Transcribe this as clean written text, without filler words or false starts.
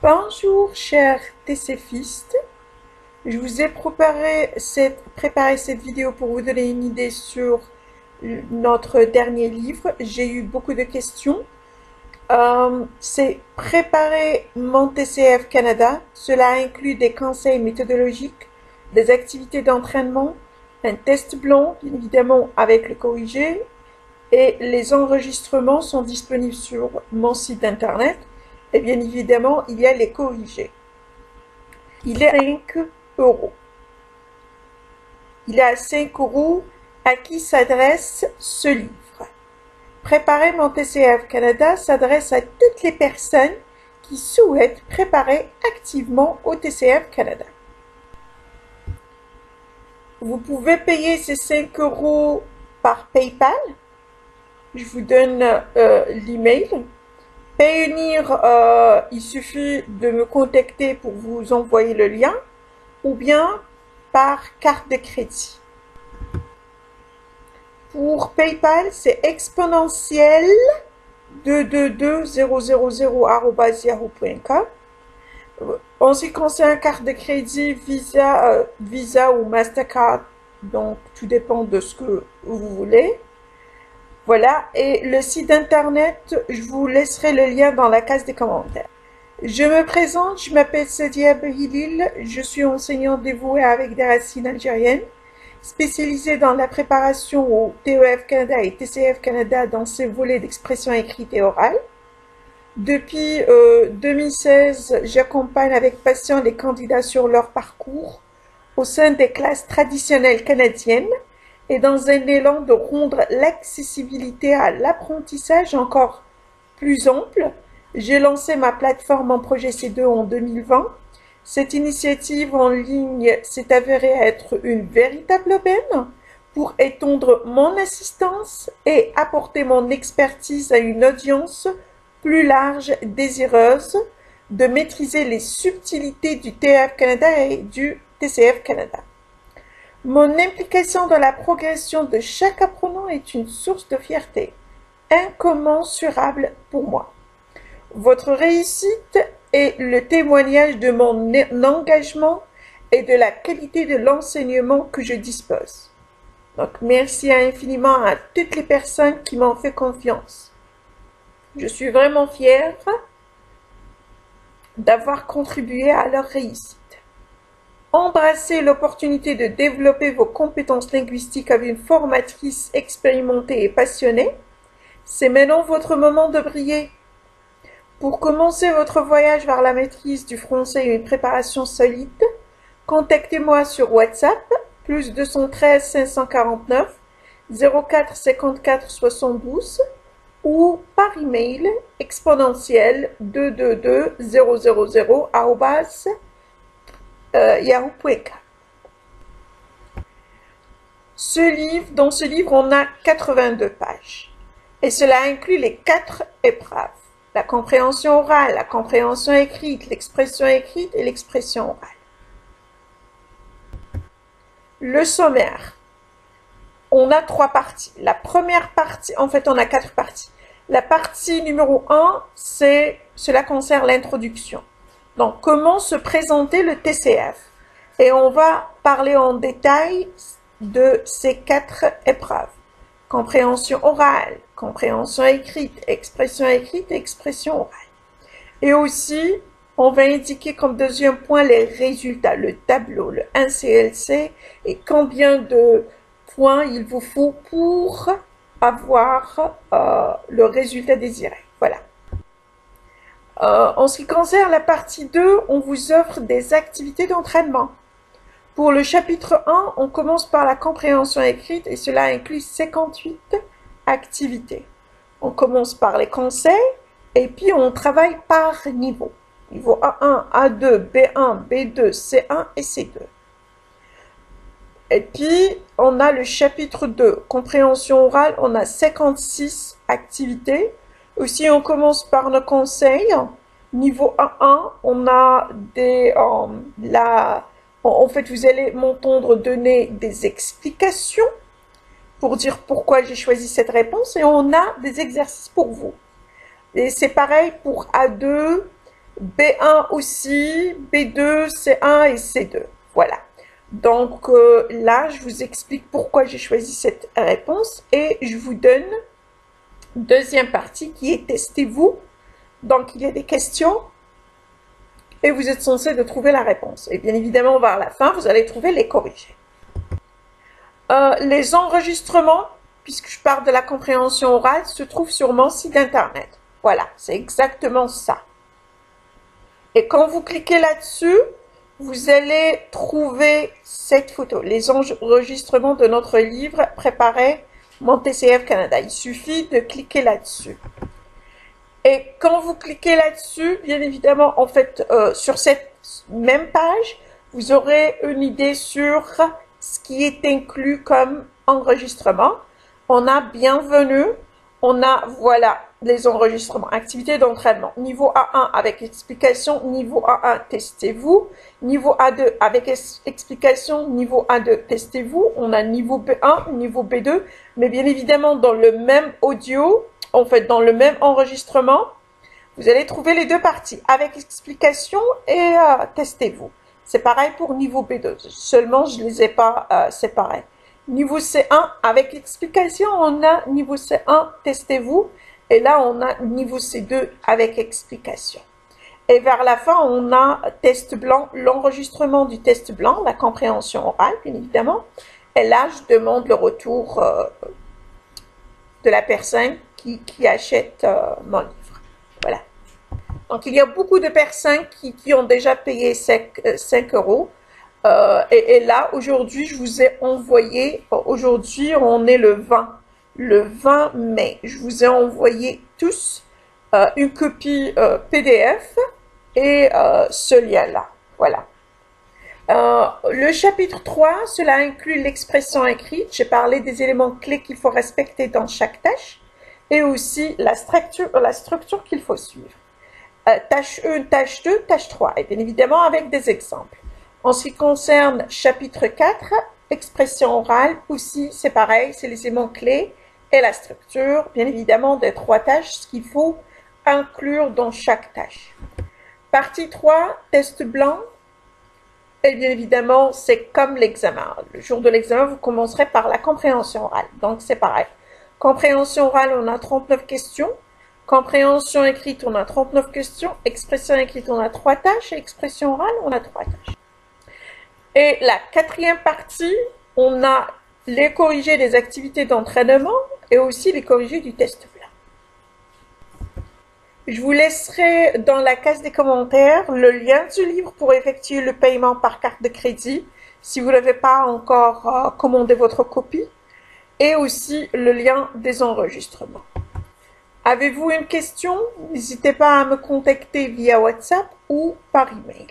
Bonjour chers TCFistes, je vous ai préparé cette vidéo pour vous donner une idée sur notre dernier livre. J'ai eu beaucoup de questions. C'est préparer mon TCF Canada. Cela inclut des conseils méthodologiques, des activités d'entraînement, un test blanc, bien évidemment avec le corrigé, et les enregistrements sont disponibles sur mon site internet. Et bien évidemment, il y a les corrigés. Il est à 5 euros. Il est à 5 euros. À qui s'adresse ce livre? Préparer mon TCF Canada s'adresse à toutes les personnes qui souhaitent préparer activement au TCF Canada. Vous pouvez payer ces 5 euros par PayPal. Je vous donne l'email. Payoneer, il suffit de me contacter pour vous envoyer le lien, ou bien par carte de crédit. Pour PayPal, c'est exponentiel 222000@yahoo.com. En ce qui concerne carte de crédit, Visa ou Mastercard, donc tout dépend de ce que vous voulez. Voilà, et le site internet, je vous laisserai le lien dans la case des commentaires. Je me présente, je m'appelle Sadia Behilil, je suis enseignante dévouée avec des racines algériennes, spécialisée dans la préparation au TEF Canada et TCF Canada dans ses volets d'expression écrite et orale. Depuis 2016, j'accompagne avec passion les candidats sur leur parcours au sein des classes traditionnelles canadiennes, et dans un élan de rendre l'accessibilité à l'apprentissage encore plus ample, j'ai lancé ma plateforme en projet C2 en 2020. Cette initiative en ligne s'est avérée être une véritable aubaine pour étendre mon assistance et apporter mon expertise à une audience plus large désireuse de maîtriser les subtilités du TEF Canada et du TCF Canada. Mon implication dans la progression de chaque apprenant est une source de fierté incommensurable pour moi. Votre réussite est le témoignage de mon engagement et de la qualité de l'enseignement que je dispose. Donc, merci infiniment à toutes les personnes qui m'ont fait confiance. Je suis vraiment fière d'avoir contribué à leur réussite. Embrassez l'opportunité de développer vos compétences linguistiques avec une formatrice expérimentée et passionnée. C'est maintenant votre moment de briller. Pour commencer votre voyage vers la maîtrise du français et une préparation solide, contactez-moi sur WhatsApp, plus 213 549 04 54 72, ou par email exponentiel 222000@yahoo.com. Dans ce livre, on a 82 pages. Et cela inclut les 4 épreuves. La compréhension orale, la compréhension écrite, l'expression écrite et l'expression orale. Le sommaire. On a 3 parties. La première partie, en fait, on a 4 parties. La partie numéro 1, cela concerne l'introduction. Donc, comment se présenter le TCF? Et on va parler en détail de ces 4 épreuves. Compréhension orale, compréhension écrite, expression écrite et expression orale. Et aussi, on va indiquer comme deuxième point les résultats, le tableau, le 1CLC, et combien de points il vous faut pour avoir le résultat désiré. Voilà. En ce qui concerne la partie 2, on vous offre des activités d'entraînement. Pour le chapitre 1, on commence par la compréhension écrite et cela inclut 58 activités. On commence par les conseils et puis on travaille par niveau. Niveau A1, A2, B1, B2, C1 et C2. Et puis, on a le chapitre 2, compréhension orale, on a 56 activités. Aussi, on commence par le conseil. Niveau A1, on a en fait, vous allez m'entendre donner des explications pour dire pourquoi j'ai choisi cette réponse et on a des exercices pour vous. Et c'est pareil pour A2, B1 aussi, B2, C1 et C2. Voilà. Donc là, je vous explique pourquoi j'ai choisi cette réponse et je vous donne deuxième partie qui est testez-vous. Donc il y a des questions et vous êtes censé de trouver la réponse. Et bien évidemment, vers la fin, vous allez trouver les corrigés. Les enregistrements, puisque je parle de la compréhension orale, se trouvent sur mon site internet. Voilà, c'est exactement ça. Et quand vous cliquez là-dessus, vous allez trouver cette photo, les enregistrements de notre livre préparé mon TCF Canada. Il suffit de cliquer là-dessus. Et quand vous cliquez là-dessus, bien évidemment, en fait, sur cette même page, vous aurez une idée sur ce qui est inclus comme enregistrement. On a bienvenue, on a, voilà, les enregistrements, activités d'entraînement. Niveau A1 avec explication, niveau A1 testez-vous, niveau A2 avec explication, niveau A2 testez-vous. On a niveau B1, niveau B2, mais bien évidemment dans le même audio, en fait dans le même enregistrement, vous allez trouver les deux parties avec explication et testez-vous. C'est pareil pour niveau B2, seulement je ne les ai pas séparés. Niveau C1 avec explication, on a niveau C1 testez-vous. Et là, on a niveau C2 avec explication. Et vers la fin, on a test blanc, l'enregistrement du test blanc, la compréhension orale, bien évidemment. Et là, je demande le retour de la personne qui achète mon livre. Voilà. Donc, il y a beaucoup de personnes qui ont déjà payé 5 euros. Et là, aujourd'hui, je vous ai envoyé, aujourd'hui, on est le 20 mai. Je vous ai envoyé tous une copie PDF et ce lien-là. Voilà. Le chapitre 3, cela inclut l'expression écrite. J'ai parlé des éléments clés qu'il faut respecter dans chaque tâche et aussi la structure qu'il faut suivre. Tâche 1, tâche 2, tâche 3 et bien évidemment avec des exemples. En ce qui concerne chapitre 4, expression orale, aussi c'est pareil, c'est les éléments clés et la structure, bien évidemment, des 3 tâches, ce qu'il faut inclure dans chaque tâche. Partie 3, test blanc. Et bien évidemment, c'est comme l'examen. Le jour de l'examen, vous commencerez par la compréhension orale. Donc, c'est pareil. Compréhension orale, on a 39 questions. Compréhension écrite, on a 39 questions. Expression écrite, on a 3 tâches. Et expression orale, on a 3 tâches. Et la 4e partie, on a les corrigés des activités d'entraînement et aussi les corrigés du test blanc. Je vous laisserai dans la case des commentaires le lien du livre pour effectuer le paiement par carte de crédit si vous n'avez pas encore commandé votre copie et aussi le lien des enregistrements. Avez-vous une question? N'hésitez pas à me contacter via WhatsApp ou par email.